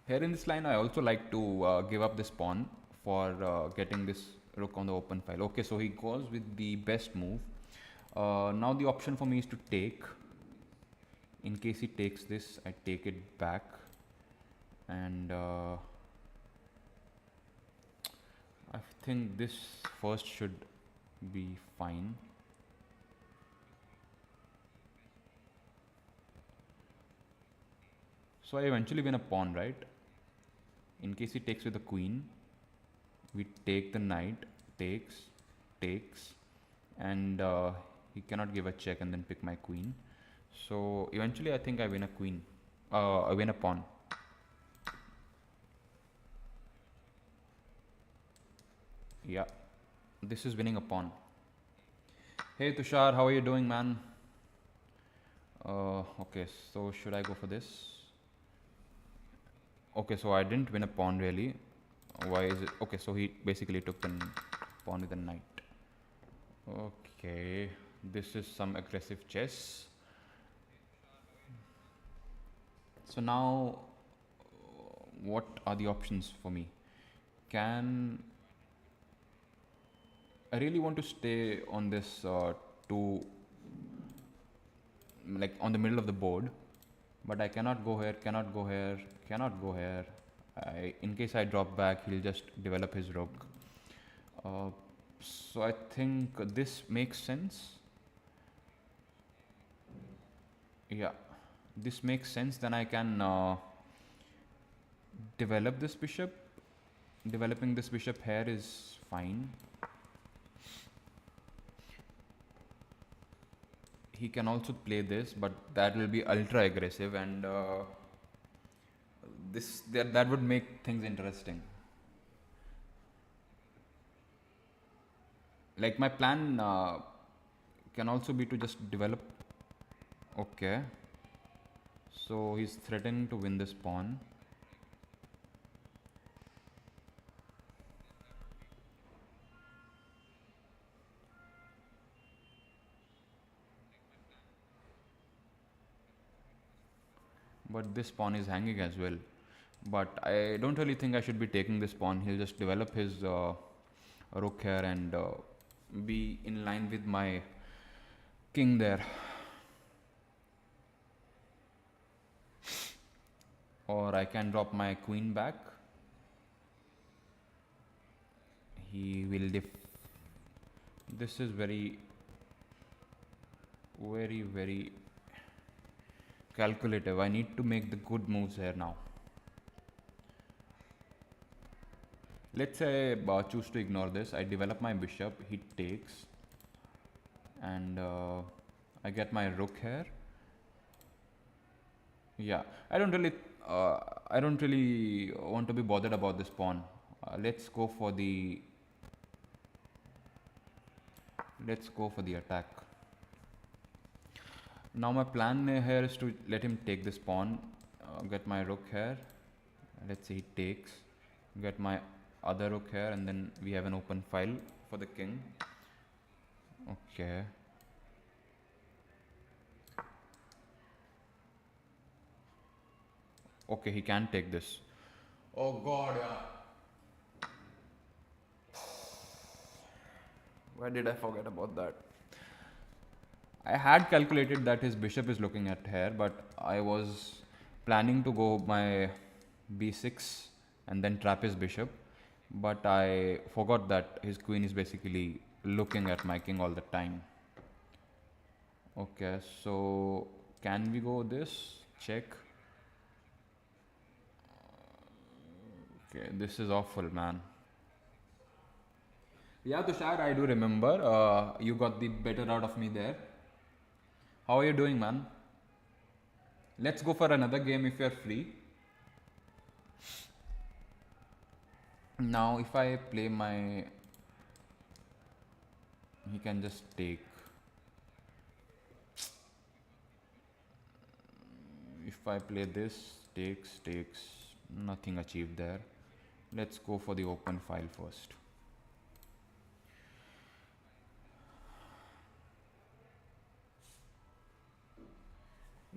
Here in this line, I also like to give up this pawn for getting this rook on the open file. Okay, so he goes with the best move. Now the option for me is to take. In case he takes this, I take it back, and I think this first should be fine. So I eventually win a pawn, right? In case he takes with the queen, we take the knight, takes, and he cannot give a check and then pick my queen. So eventually I think I win a queen. I win a pawn. Yeah, this is winning a pawn. Hey Tushar, how are you doing, man? Okay, so should I go for this? Okay, so I didn't win a pawn really. Why is it? Okay, so he basically took the pawn with the knight. Okay, this is some aggressive chess. So now, what are the options for me? I really want to stay on this like on the middle of the board, but I cannot go here, cannot go here, cannot go here. In case I drop back, he'll just develop his rook. So I think this makes sense. Yeah, this makes sense. Then I can develop this bishop. Developing this bishop here is fine. He can also play this, but that will be ultra aggressive, and that would make things interesting. Like my plan can also be to just develop. Okay, so he's threatening to win this pawn. But this pawn is hanging as well. But I don't really think I should be taking this pawn. He'll just develop his rook here and be in line with my king there. Or I can drop my queen back. He will this is very calculative. I need to make the good moves here now. Let's say choose to ignore this. I develop my bishop, he takes, and I get my rook here. Yeah, I don't really want to be bothered about this pawn. Let's go for the attack. Now my plan here is to let him take this pawn, get my rook here. Let's say he takes, get my other rook here, and then we have an open file for the king. Okay. Okay, he can take this. Oh god, yeah. Why did I forget about that? I had calculated that his bishop is looking at here, but I was planning to go my b6 and then trap his bishop. But I forgot that his queen is basically looking at my king all the time. Okay, so can we go this? Check. Okay, this is awful, man. Yeah, Tushar, I do remember. You got the better out of me there. How are you doing, man? Let's go for another game if you're free. Now, if I play my... He can just take. If I play this, takes, nothing achieved there. Let's go for the open file first.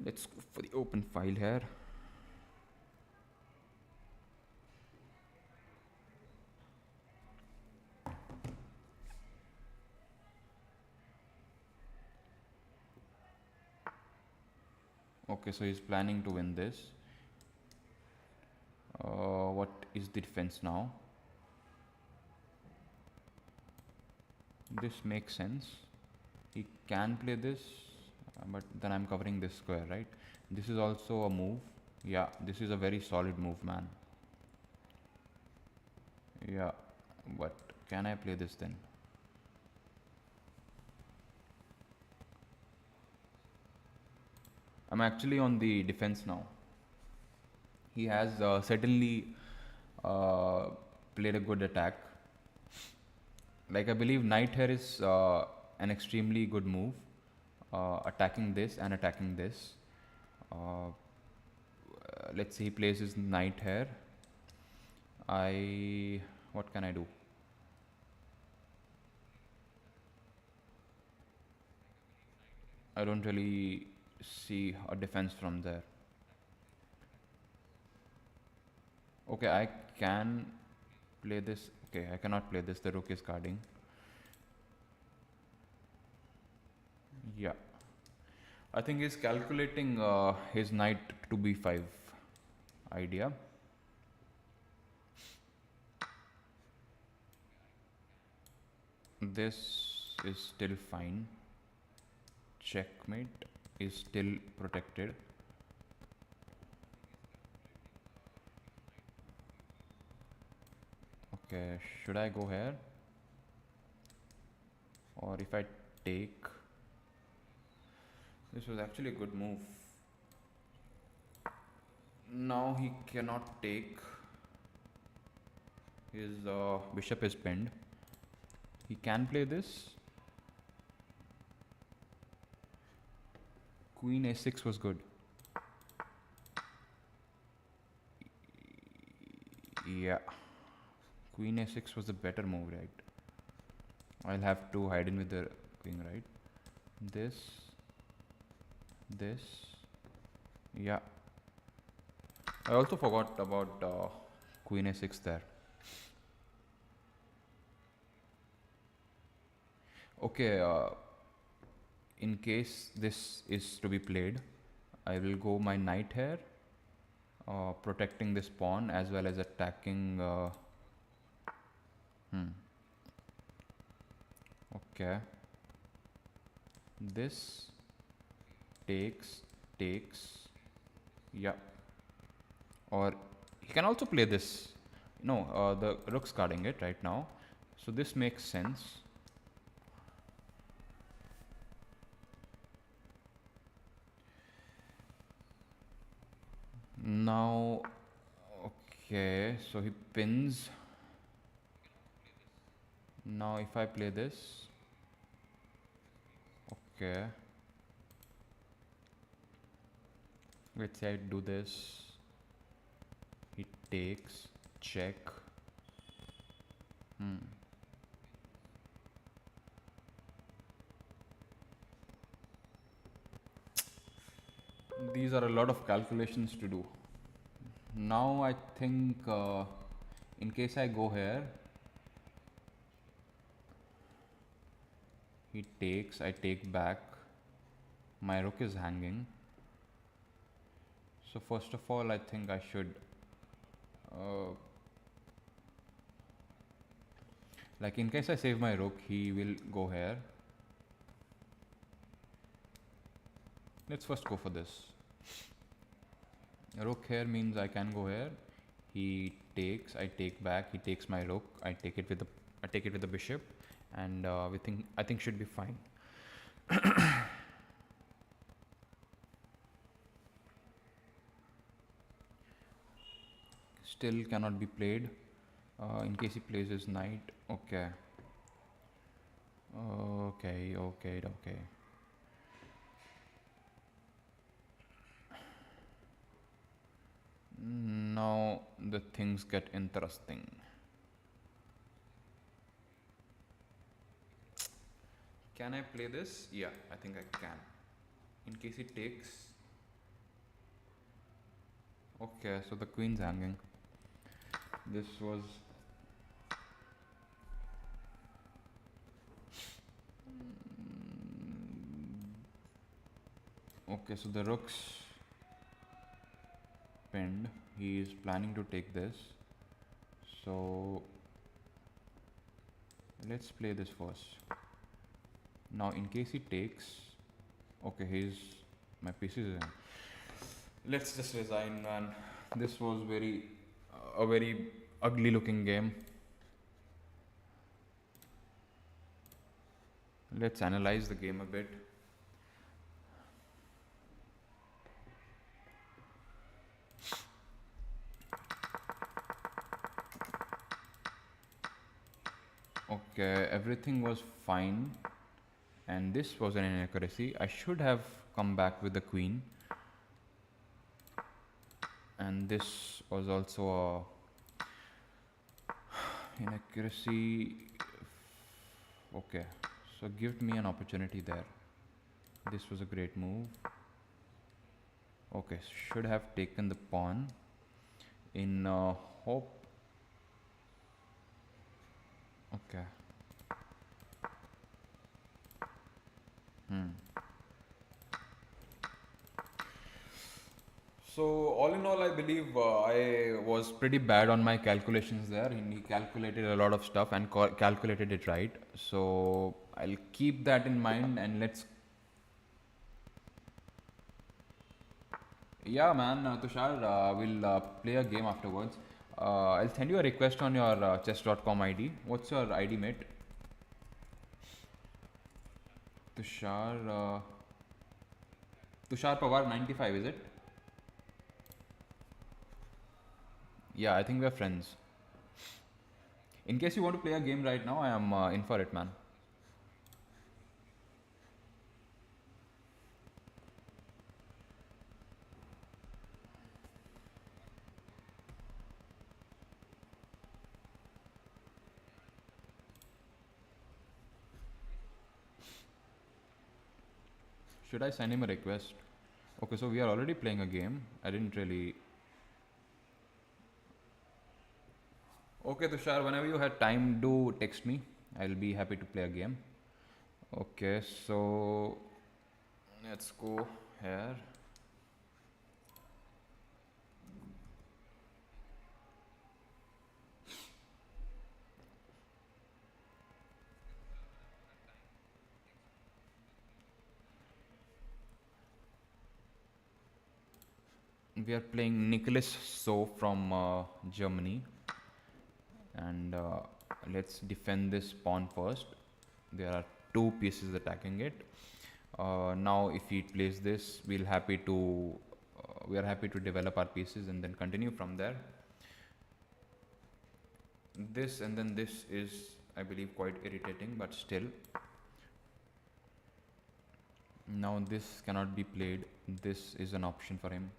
Let's go for the open file here. Okay, so he's planning to win this. What is the defense now? This makes sense. He can play this, but then I'm covering this square, right? This is also a move. Yeah, this is a very solid move, man. Yeah, but can I play this then? I'm actually on the defense now. He has certainly played a good attack. Like I believe knight here is an extremely good move. Attacking this and attacking this. Let's say he plays his knight here. What can I do? I don't really see a defense from there. Okay, I can play this. Okay, I cannot play this. The rook is guarding. Yeah. I think he's calculating his knight to b5 idea. This is still fine. Checkmate is still protected. Okay, should I go here? Or if I take... This was actually a good move. Now he cannot take. His bishop is pinned. He can play this. Queen a6 was good. Yeah. Queen a6 was the better move, right? I'll have to hide in with the queen, right? This. Yeah. I also forgot about queen a6 there. Okay, in case this is to be played, I will go my knight here, protecting this pawn as well as attacking. Okay. This takes. Yeah. Or he can also play this. No, the rook's guarding it right now. So this makes sense. Now, okay, so he pins. Now if I play this, okay. Let's say I do this. He takes, check. These are a lot of calculations to do. Now I think in case I go here, he takes, I take back. My rook is hanging. So first of all, I think I should like in case I save my rook, he will go here. Let's first go for this. Rook here means I can go here. He takes, I take back. He takes my rook. I take it with the bishop, and I think should be fine. Still cannot be played. In case he plays his knight. Okay. Okay. Now the things get interesting. Can I play this? Yeah, I think I can. In case he takes. Okay, so the queen's hanging. This was... Okay, so the rook's pinned. He is planning to take this. So let's play this first. Now in case he takes... Okay, my piece is in. Let's just resign, man. This was a very ugly looking game. Let's analyze the game a bit. Okay, everything was fine, and this was an inaccuracy. I should have come back with the queen, and this was also a inaccuracy. Okay, so give me an opportunity there. This was a great move. Okay, should have taken the pawn in hope. Okay. So all in all, I believe I was pretty bad on my calculations there. He calculated a lot of stuff and calculated it right. So I'll keep that in mind, and let's... Yeah, man, Tushar, we'll play a game afterwards. I'll send you a request on your chess.com ID. What's your ID, mate? Tushar. Tushar Pawar 95, is it? Yeah, I think we're friends. In case you want to play a game right now, I am in for it, man. Should I send him a request? Okay, so we are already playing a game. I didn't really. Okay, Tushar, whenever you have time, do text me. I'll be happy to play a game. Okay, so let's go here. We are playing Nicholas So from Germany, and let's defend this pawn first. There are two pieces attacking it. Now, if he plays this, we are happy to develop our pieces and then continue from there. This and then this is, I believe, quite irritating, but still. Now this cannot be played. This is an option for him.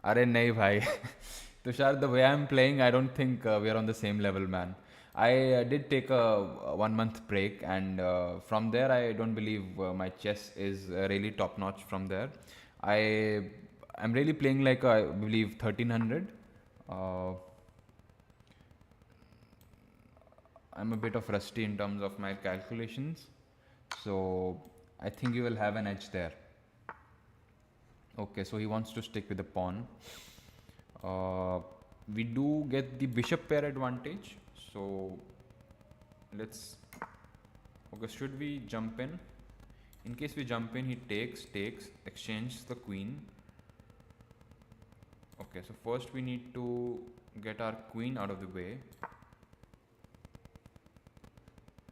Arey nahi bhai. Tushar, the way I'm playing, I don't think we are on the same level, man. I did take a 1 month break, and from there, I don't believe my chess is really top notch. From there, I'm really playing like I believe 1300. Uh, I'm a bit of rusty in terms of my calculations, so I think you will have an edge there. Okay, so he wants to stick with the pawn. We do get the bishop pair advantage, so let's. Okay, should we jump in? In case we jump in, he takes, exchanges the queen. Okay, so first we need to get our queen out of the way.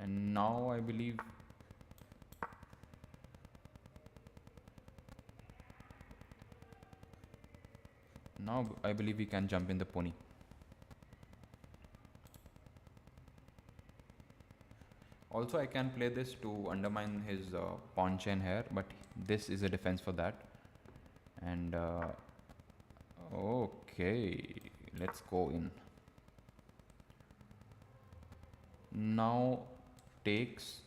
And now I believe we can jump in the pony. Also, I can play this to undermine his pawn chain here, but this is a defense for that. And okay, let's go in. Now takes,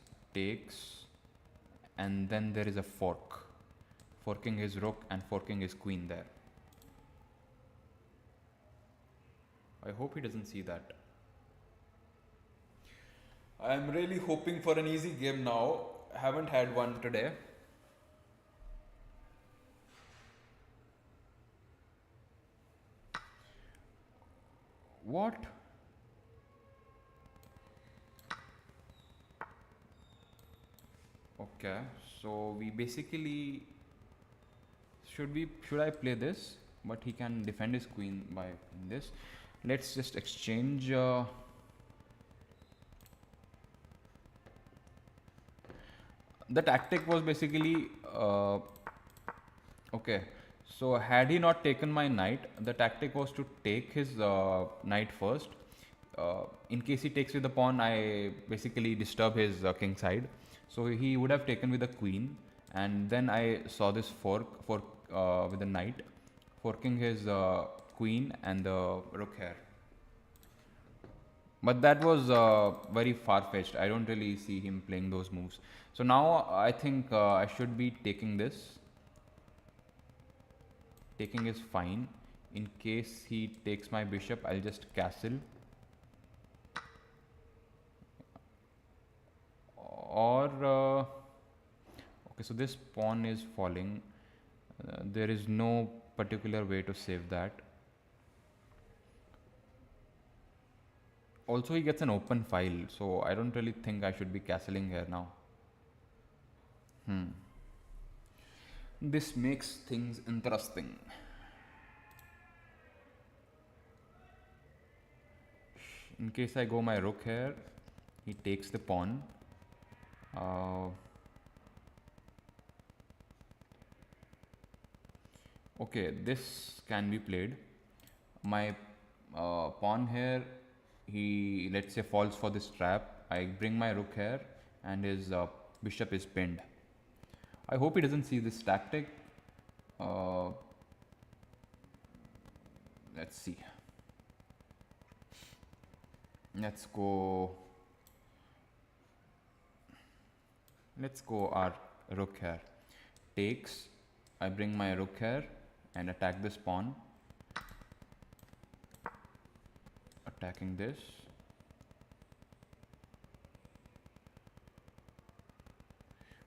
and then there is a fork, forking his rook and forking his queen there. I hope he doesn't see that. I'm really hoping for an easy game now. Haven't had one today. What? Okay, so we basically should I play this? But he can defend his queen by this. Let's just exchange. The tactic was basically okay. So had he not taken my knight, the tactic was to take his knight first. In case he takes with the pawn, I basically disturb his king side. So he would have taken with the queen, and then I saw this fork with the knight, forking his queen and the rook here. But that was very far-fetched. I don't really see him playing those moves. So now I think I should be taking this. Taking is fine. In case he takes my bishop, I'll just castle. Or okay, so this pawn is falling. There is no particular way to save that. Also, he gets an open file, so I don't really think I should be castling here now. This makes things interesting. In case I go my rook here, he takes the pawn. Okay, this can be played. My pawn here, he let's say falls for this trap. I bring my rook here and his bishop is pinned. I hope he doesn't see this tactic. Let's see. Let's go our rook here. Takes. I bring my rook here and attack this pawn. Attacking this.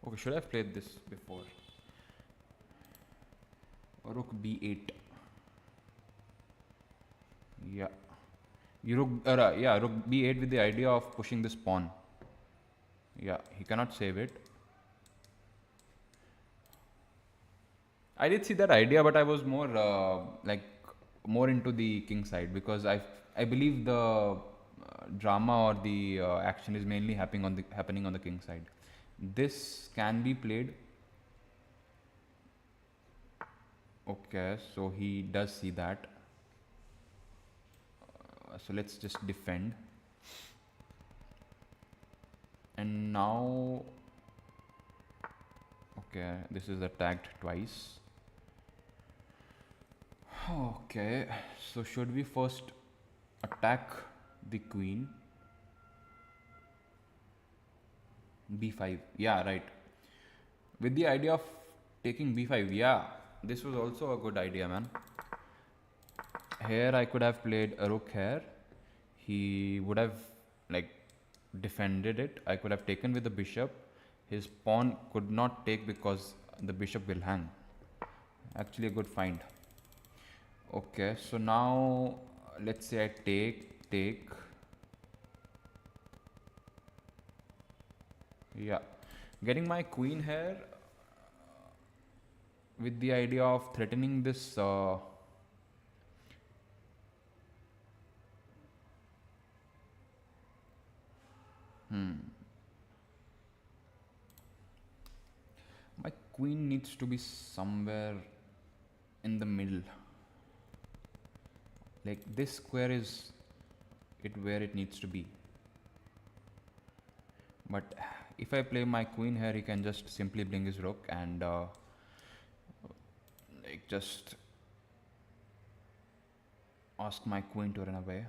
Okay, should I have played this before? Rook b8. Yeah. Rook b8 with the idea of pushing this pawn. Yeah, he cannot save it. I did see that idea, but I was more more into the king side, because I believe the drama or the action is mainly happening on the king side. This can be played. Okay, so he does see that. So let's just defend. And now, okay, this is attacked twice. Okay, so should we first attack the queen? b5, yeah, right. With the idea of taking b5, yeah, this was also a good idea, man. Here I could have played a rook here. He would have defended it. I could have taken with the bishop. His pawn could not take because the bishop will hang. Actually a good find. Okay, so now let's say I take. Yeah, getting my queen here with the idea of threatening this my queen needs to be somewhere in the middle. Like this square is where it needs to be. But if I play my queen here, he can just simply bring his rook and just ask my queen to run away.